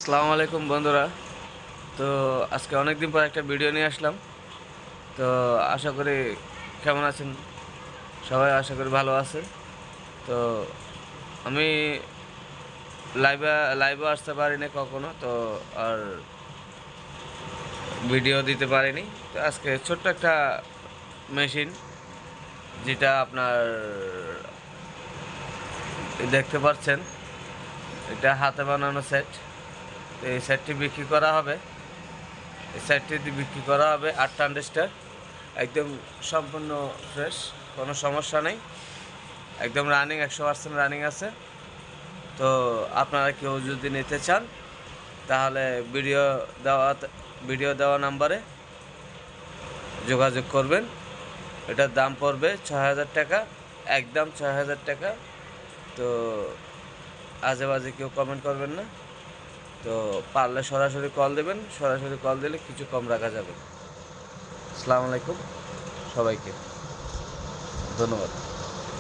আসসালামু আলাইকুম বন্ধুরা। তো আজকে অনেক দিন পর একটা ভিডিও নিয়ে আসলাম। তো আশা করি কেমন আছেন সবাই, আশা করি ভালো আছে। তো আমি লাইভে লাইভে আসতে পারিনি কখনো, তো আর ভিডিও দিতে পারিনি। তো আজকে ছোট্ট একটা মেশিন, যেটা আপনার দেখতে পাচ্ছেন, এটা হাতে বানানো সেট। তো এই সেটটি বিক্রি করা হবে। এই সেটটি বিক্রি করা হবে 8 একদম সম্পূর্ণ ফ্রেশ, কোনো সমস্যা নেই, একদম রানিং, 100% রানিং আছে। তো আপনারা কেউ যদি নিতে চান তাহলে দেওয়া ভিডিও দেওয়া নাম্বারে যোগাযোগ করবেন। এটার দাম পড়বে 6,000 টাকা, একদম 6,000 টাকা। তো আজে বাজে কেউ কমেন্ট করবেন না। তো পারলে সরাসরি কল দেবেন, সরাসরি কল দিলে কিছু কম রাখা যাবে। আসসালামু আলাইকুম সবাইকে, ধন্যবাদ।